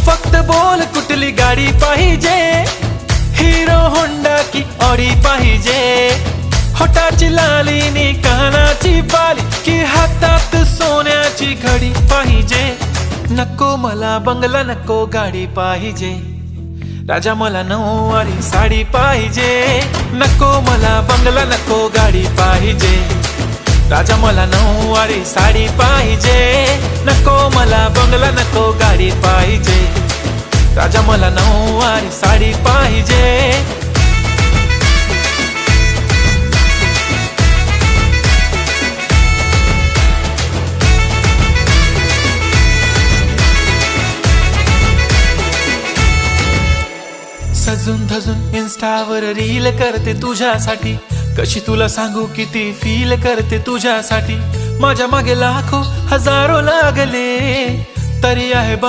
फक्त बोल कुठली गाडी पाहिजे, हिरो होंडा की ऑडी पाहिजे, होटाची लाली नी कानाची बाली की हातात सोन्याची घडी पाहिजे. नको मला बंगला नको गाडी पाहिजे, राजा मला नऊवारी साडी पाहिजे. नको मला बंगला नको गाडी पाहिजे, राजा मला नऊवारी साडी पाहिजे. नको मला बंगला नको गाडी पाहिजे, राजा मला नऊवारी साडी पाहिजे. सजून धजून इन्स्टावर रील करते तुझ्यासाठी, कशी तुला सांगू किती फील करते तुझ्यासाठी. माझ्या मागे लाखो हजारो लागले तरी आहे